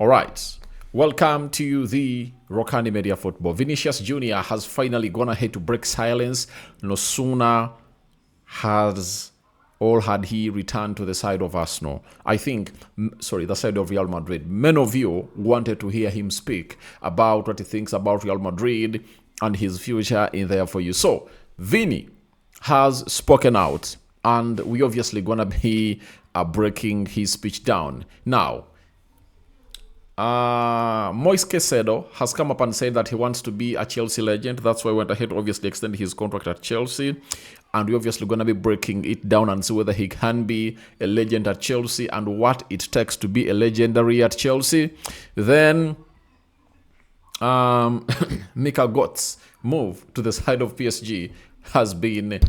All right. Welcome to the Rokani Media Football. Vinicius Jr. has finally gone ahead to break silence. No sooner had he returned to the side of Arsenal. The side of Real Madrid. Many of you wanted to hear him speak about what he thinks about Real Madrid and his future in there for you. So, Vini has spoken out, and we obviously gonna be breaking his speech down. Now, Caicedo has come up and said that he wants to be a Chelsea legend. That's why he went ahead to obviously extend his contract at Chelsea. And we're obviously going to be breaking it down and see whether he can be a legend at Chelsea and what it takes to be a legendary at Chelsea. Then Mika Godts' move to the side of PSG has been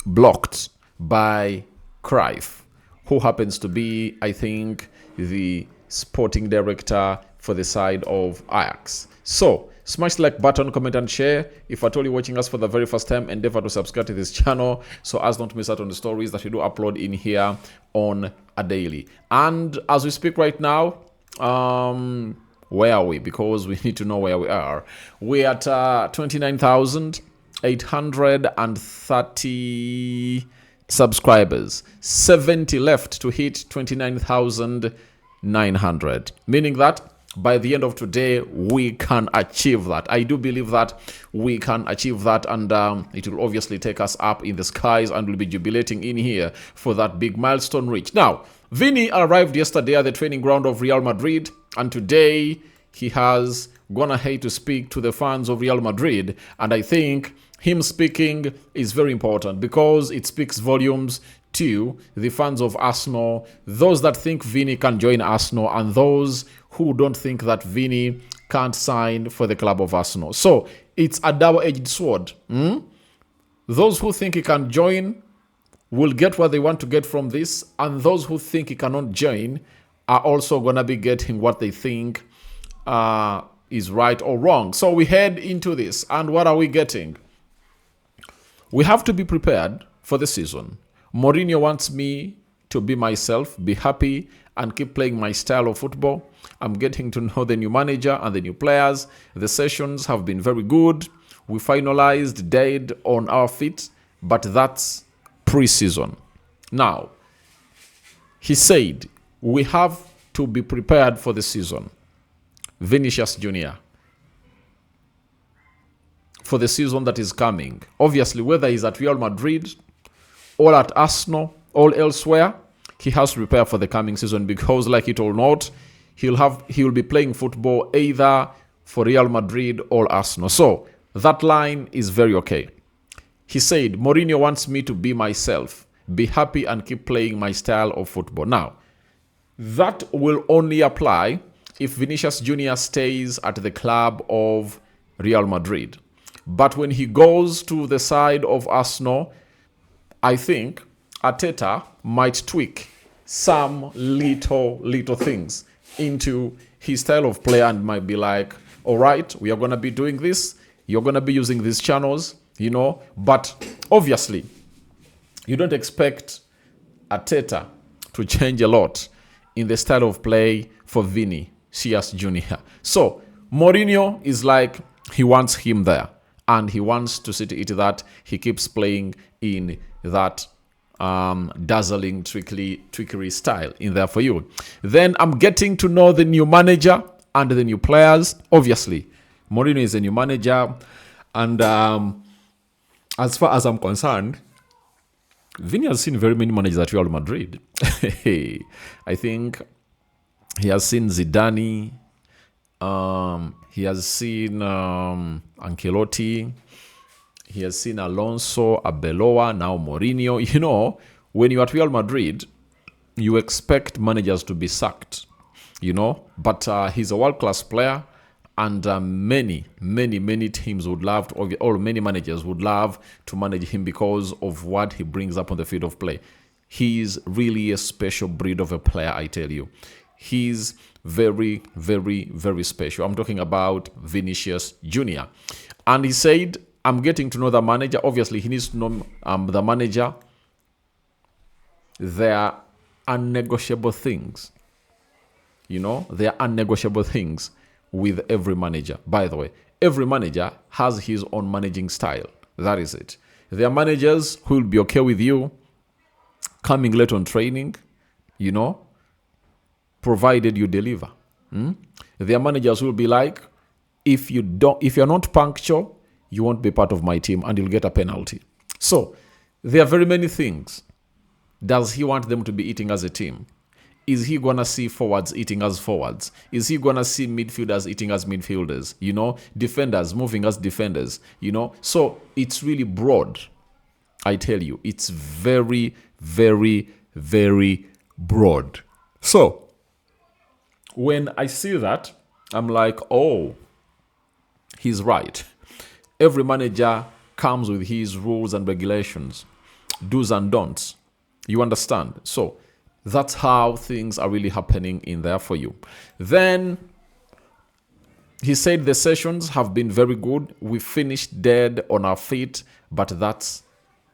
blocked by Cruyff, who happens to be, I think, the sporting director for the side of Ajax. So, smash the like button, comment and share. If at all you're watching us for the very first time, endeavor to subscribe to this channel so as not to miss out on the stories that we do upload in here on a daily. And as we speak right now, where are we? Because we need to know where we are. We're at 29,830 subscribers. 70 left to hit 29,900. Meaning that by the end of today, we can achieve that. I do believe that we can achieve that, and it will obviously take us up in the skies, and we'll be jubilating in here for that big milestone reach. Now, Vini arrived yesterday at the training ground of Real Madrid, and today he has gone ahead to speak to the fans of Real Madrid, and I think him speaking is very important because it speaks volumes to the fans of Arsenal, those that think Vini can join Arsenal and those who don't think that Vini can't sign for the club of Arsenal. So it's a double-edged sword. Those who think he can join will get what they want to get from this, and those who think he cannot join are also going to be getting what they think is right or wrong. So we head into this, and what are we getting? We have to be prepared for the season. Mourinho wants me to be myself, be happy, and keep playing my style of football. I'm getting to know the new manager and the new players. The sessions have been very good. We finalized dead on our feet, but that's pre-season. Now, he said we have to be prepared for the season. Vinicius Jr. for the season that is coming. Obviously, whether he's at Real Madrid or at Arsenal or elsewhere, he has to prepare for the coming season because, like it or not, he will be playing football either for Real Madrid or Arsenal. So that line is very okay. He said, Mourinho wants me to be myself, be happy and keep playing my style of football. Now, that will only apply if Vinicius Jr. stays at the club of Real Madrid. But when he goes to the side of Arsenal, I think Arteta might tweak some little things into his style of play and might be like, all right, we are going to be doing this. You're going to be using these channels, But obviously, you don't expect Arteta to change a lot in the style of play for Vinicius Jr. So Mourinho is like, he wants him there. And he wants to see to it that he keeps playing in that dazzling, trickery style in there for you. Then I'm getting to know the new manager and the new players. Obviously, Mourinho is a new manager. And as far as I'm concerned, Vini has seen very many managers at Real Madrid. I think he has seen Zidane. He has seen Ancelotti. He has seen Alonso, Arbeloa, now Mourinho. When you're at Real Madrid, you expect managers to be sacked, But he's a world-class player, and many teams would love to, or many managers would love to manage him because of what he brings up on the field of play. He's really a special breed of a player, I tell you. He's very, very, very special. I'm talking about Vinicius Jr. And he said, I'm getting to know the manager. Obviously, he needs to know the manager. There are unnegotiable things They are unnegotiable things with every manager. By the way, every manager has his own managing style. That is it. There are managers who will be okay with you coming late on training, provided you deliver. There are managers who will be like, if you're not punctual, you won't be part of my team and you'll get a penalty. So there are very many things. Does he want them to be eating as a team? Is he going to see forwards eating as forwards? Is he going to see midfielders eating as midfielders? Defenders moving as defenders, So it's really broad. I tell you, it's very, very, very broad. So when I see that, I'm like, oh, he's right. Every manager comes with his rules and regulations, do's and don'ts. You understand? So that's how things are really happening in there for you. Then he said the sessions have been very good. We finished dead on our feet, but that's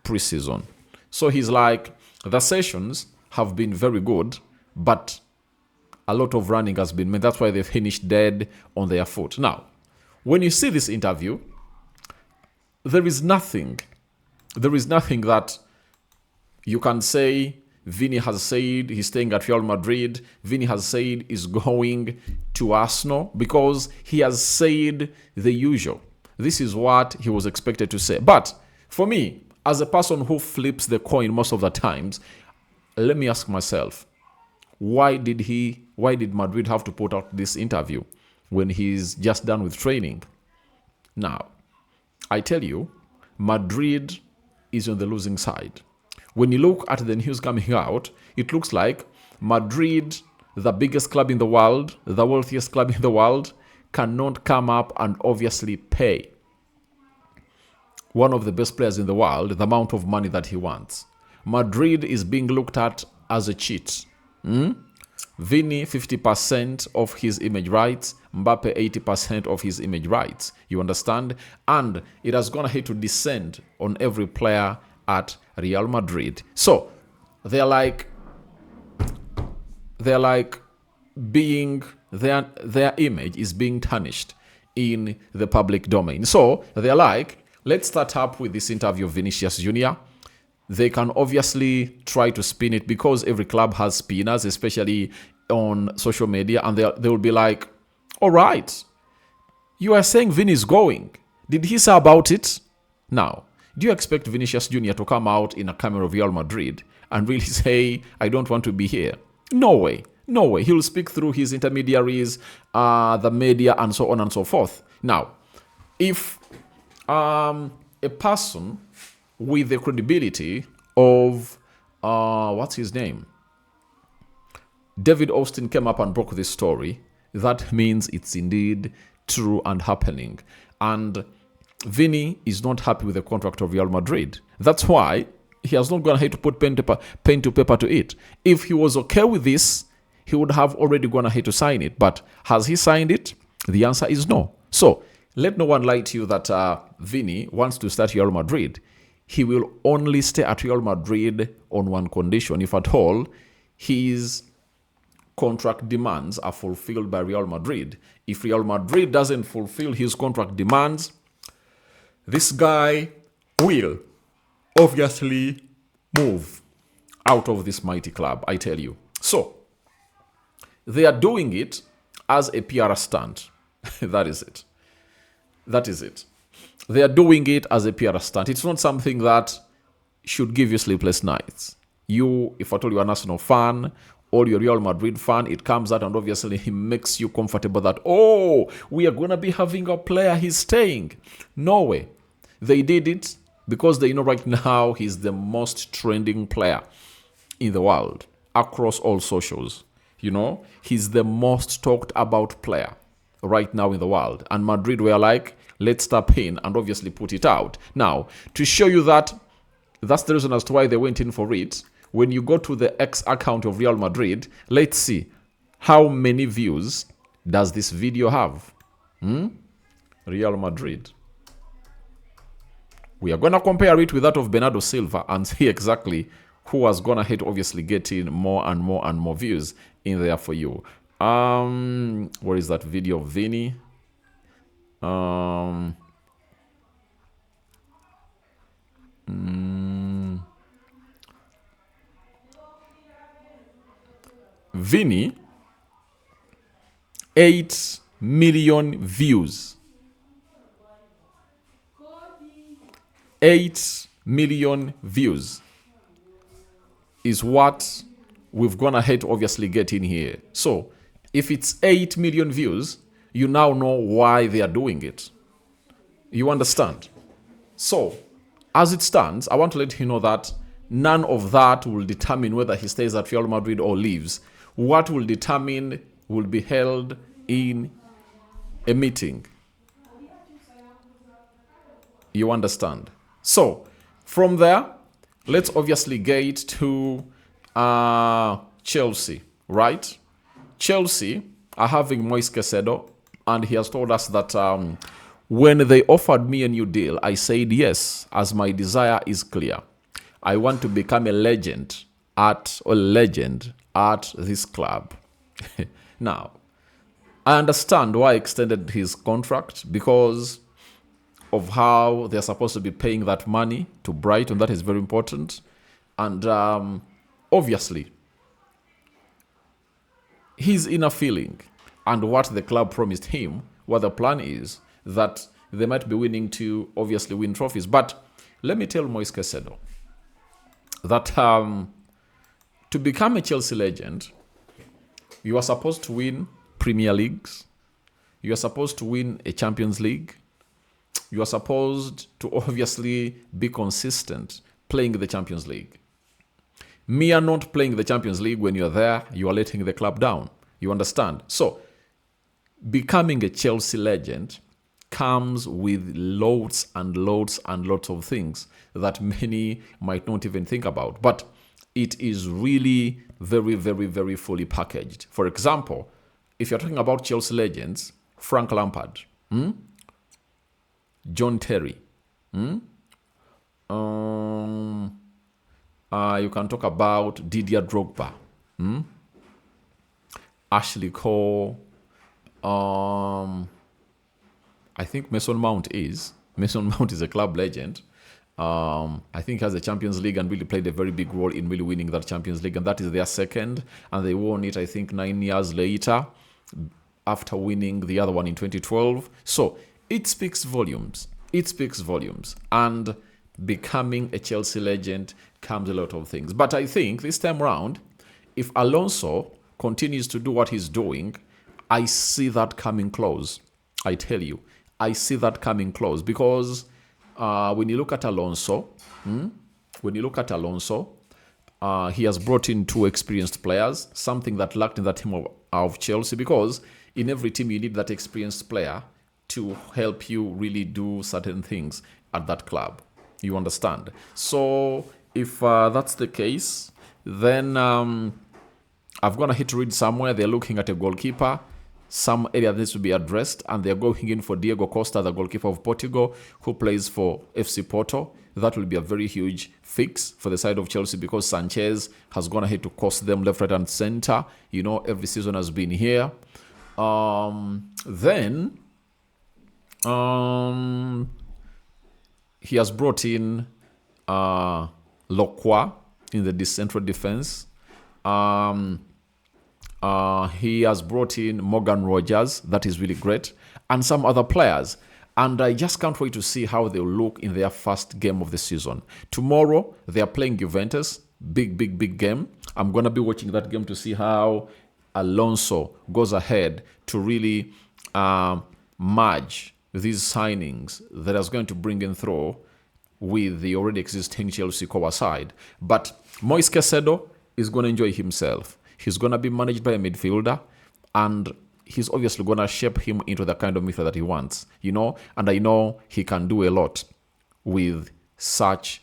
pre-season. So he's like, the sessions have been very good, but a lot of running has been made. That's why they finished dead on their foot. Now, when you see this interview, there is nothing that you can say Vini has said he's staying at Real Madrid. Vini has said he's going to Arsenal, because he has said the usual. This is what he was expected to say. But for me, as a person who flips the coin most of the times, let me ask myself, why did Madrid have to put out this interview when he's just done with training? Now, I tell you, Madrid is on the losing side. When you look at the news coming out, it looks like Madrid, the biggest club in the world, the wealthiest club in the world, cannot come up and obviously pay one of the best players in the world the amount of money that he wants. Madrid is being looked at as a cheat. Vini, 50% of his image rights. Mbappe, 80% of his image rights. You understand? And it has gone ahead to descend on every player at Real Madrid. So they're like being, their image is being tarnished in the public domain. So they're like, let's start up with this interview of Vinicius Jr. They can obviously try to spin it, because every club has spinners, especially on social media, and they will be like, all right, you are saying Vini is going. Did he say about it? Now, do you expect Vinicius Jr. to come out in a camera of Real Madrid and really say, I don't want to be here? No way. No way. He'll speak through his intermediaries, the media, and so on and so forth. Now, if a person with the credibility of, what's his name? David Austin came up and broke this story, that means it's indeed true and happening. And Vini is not happy with the contract of Real Madrid. That's why he has not gone ahead to put pen to paper to it. If he was okay with this, he would have already gone ahead to sign it. But has he signed it? The answer is no. So let no one lie to you that Vini wants to start Real Madrid. He will only stay at Real Madrid on one condition, if at all, his contract demands are fulfilled by Real Madrid. If Real Madrid doesn't fulfill his contract demands, this guy will obviously move out of this mighty club, I tell you. So, they are doing it as a PR stunt. That is it. That is it. They are doing it as a PR stunt. It's not something that should give you sleepless nights. You, if at all you're an Arsenal fan, or you're a Real Madrid fan, it comes out and obviously he makes you comfortable that, oh, we are going to be having a player, he's staying. No way. They did it because they know right now he's the most trending player in the world across all socials. He's the most talked about player right now in the world. And Madrid were like, let's step in and obviously put it out. Now, to show you that that's the reason as to why they went in for it, when you go to the X account of Real Madrid, let's see how many views does this video have. Real Madrid. We are going to compare it with that of Bernardo Silva and see exactly who has gone ahead, obviously getting more and more and more views in there for you. Where is that video of Vini? Vini, 8 million views. 8 million views is what we've gone ahead to obviously get in here. So if it's 8 million views, you now know why they are doing it. You understand? So as it stands, I want to let you know that none of that will determine whether he stays at Real Madrid or leaves. What will determine will be held in a meeting. You understand? So from there, let's obviously get to Chelsea, right? Chelsea are having Moise Caicedo, and he has told us that when they offered me a new deal, I said yes, as my desire is clear. I want to become a legend at this club. Now, I understand why I extended his contract, because of how they're supposed to be paying that money to Brighton. That is very important. And obviously, his inner feeling and what the club promised him, what the plan is, that they might be winning to obviously win trophies. But let me tell Moise Caicedo that to become a Chelsea legend, you are supposed to win Premier Leagues. You are supposed to win a Champions League. You are supposed to obviously be consistent playing the Champions League. Mere not playing the Champions League when you're there, you are letting the club down. You understand? So, becoming a Chelsea legend comes with loads and loads and lots of things that many might not even think about. But it is really very, very, very fully packaged. For example, if you're talking about Chelsea legends, Frank Lampard, John Terry, you can talk about Didier Drogba, Ashley Cole, I think Mason Mount is a club legend. I think he has a Champions League and really played a very big role in really winning that Champions League, and that is their second, and they won it, I think, 9 years later after winning the other one in 2012. So it speaks volumes. It speaks volumes. And becoming a Chelsea legend comes a lot of things. But I think this time round, if Alonso continues to do what he's doing, I see that coming close. I tell you, I see that coming close, because when you look at Alonso, he has brought in 2 experienced players, something that lacked in that team of Chelsea, because in every team you need that experienced player to help you really do certain things at that club. You understand? So if that's the case, then I've got a hit read somewhere. They're looking at a goalkeeper. Some area needs to be addressed, and they're going in for Diego Costa, the goalkeeper of Portugal, who plays for FC Porto. That will be a very huge fix for the side of Chelsea, because Sanchez has gone ahead to cost them left, right, and center. You know, every season has been here. Then he has brought in Lokwa in the central defense. He has brought in Morgan Rogers. That is really great. And some other players. And I just can't wait to see how they'll look in their first game of the season. Tomorrow, they are playing Juventus. Big game. I'm going to be watching that game to see how Alonso goes ahead to really merge these signings that is going to bring in through with the already existing Chelsea core side. But Moise Caicedo is going to enjoy himself. He's going to be managed by a midfielder, and he's obviously going to shape him into the kind of midfielder that he wants, you know, and I know he can do a lot with such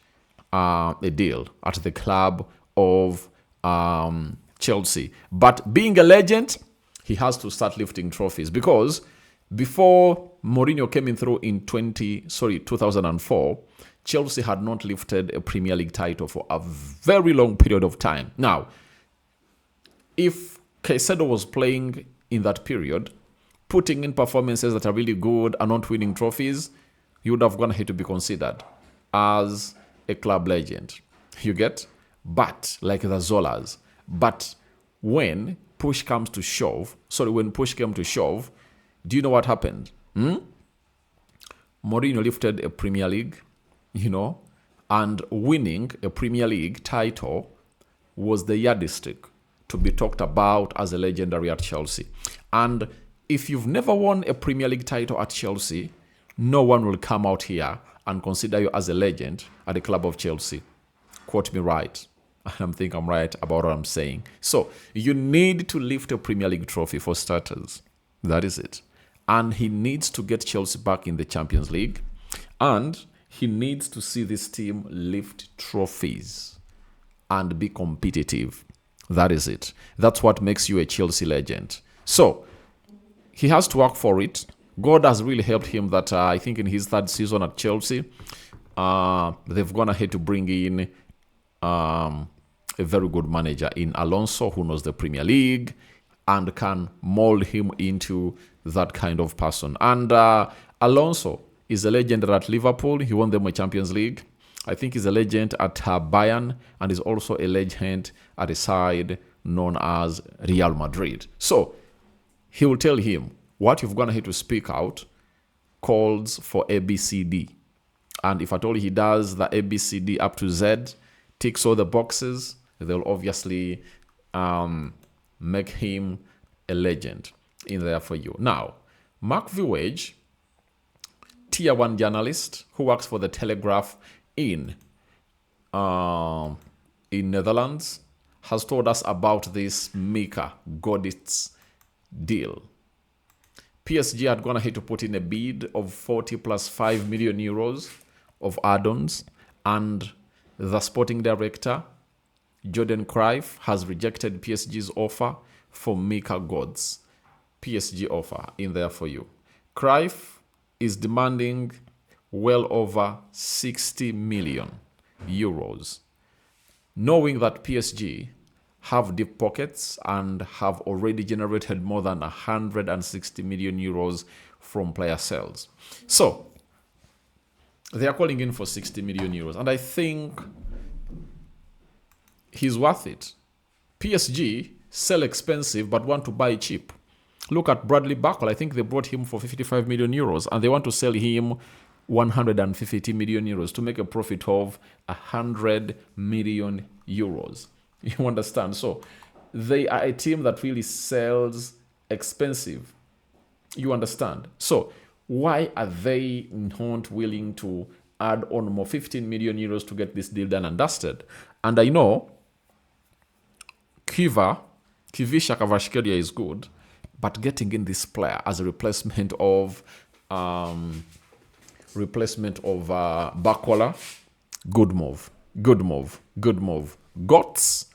a deal at the club of Chelsea. But being a legend, he has to start lifting trophies, because before Mourinho came in through in 2004, Chelsea had not lifted a Premier League title for a very long period of time. Now, if Caicedo was playing in that period, putting in performances that are really good and not winning trophies, he would have gone ahead to be considered as a club legend. You get? But, like the Zolas. But when push came to shove, do you know what happened? Mourinho lifted a Premier League, and winning a Premier League title was the yardstick to be talked about as a legendary at Chelsea. And if you've never won a Premier League title at Chelsea, no one will come out here and consider you as a legend at the club of Chelsea. Quote me right. I think I'm right about what I'm saying. So you need to lift a Premier League trophy for starters. That is it. And he needs to get Chelsea back in the Champions League. And he needs to see this team lift trophies and be competitive. That is it. That's what makes you a Chelsea legend. So he has to work for it. God has really helped him that I think in his third season at Chelsea, they've gone ahead to bring in a very good manager in Alonso who knows the Premier League and can mold him into that kind of person. And Alonso is a legend at Liverpool. He won them a Champions League. I think he's a legend at Bayern and is also a legend at a side known as Real Madrid. So he will tell him, what you've gone ahead to speak out calls for ABCD. And if at all he does the ABCD up to Z, ticks all the boxes, they'll obviously make him a legend in there for you. Now, Mark Viewage, tier 1 journalist who works for the Telegraph in Netherlands, has told us about this Mika Godts deal. PSG had gone ahead to put in a bid of 40 plus 5 million euros of add-ons, and the sporting director, Jordan Cruyff, has rejected PSG's offer for Mika Godts. PSG offer in there for you. Cruyff is demanding well over 60 million euros, knowing that PSG have deep pockets and have already generated more than 160 million euros from player sales. So they are calling in for 60 million euros, and I think he's worth it. PSG sell expensive but want to buy cheap. Look at Bradley Barcola. I think they bought him for 55 million euros and they want to sell him 150 million euros to make a profit of 100 million euros. You understand? So they are a team that really sells expensive. You understand? So why are they not willing to add on more 15 million euros to get this deal done and dusted? And I know Kivisha Kvaratskhelia is good, but getting in this player as a replacement of Barcola, good move. Godts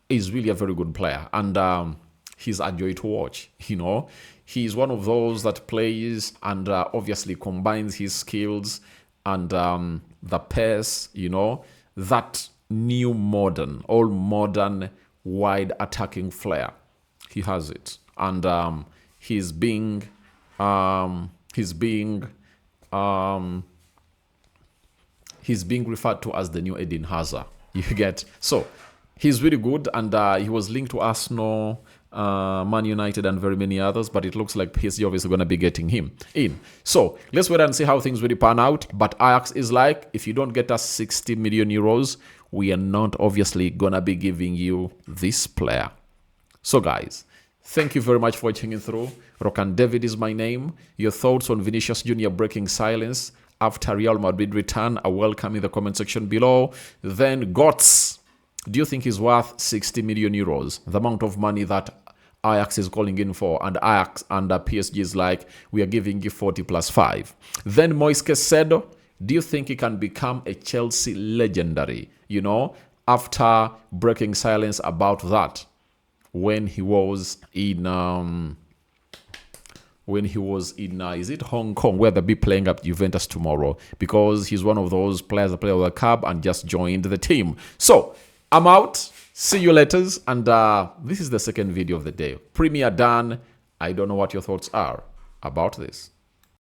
is really a very good player, and he's a joy to watch. He's one of those that plays and obviously combines his skills and the pace, that new modern, wide attacking flair. He has it, and he's being referred to as the new Eden Hazard. You get? So he's really good, and he was linked to Arsenal, Man United, and very many others, but it looks like PSG obviously going to be getting him in. So let's wait and see how things really pan out. But Ajax is like, if you don't get us 60 million euros, we are not obviously going to be giving you this player. So guys, thank you very much for watching it through. Rokani David is my name. Your thoughts on Vinicius Jr. breaking silence after Real Madrid return are welcome in the comment section below. Then Godts, do you think he's worth 60 million euros? The amount of money that Ajax is calling in for, and Ajax and PSG is like, we are giving you 40 plus 5. Then Caicedo, do you think he can become a Chelsea legendary? After breaking silence about that when he was in is it Hong Kong, where they'll be playing at Juventus tomorrow, because he's one of those players that play with the club and just joined the team. So I'm out. See you later. And this is the second video of the day. Premier done. I don't know what your thoughts are about this.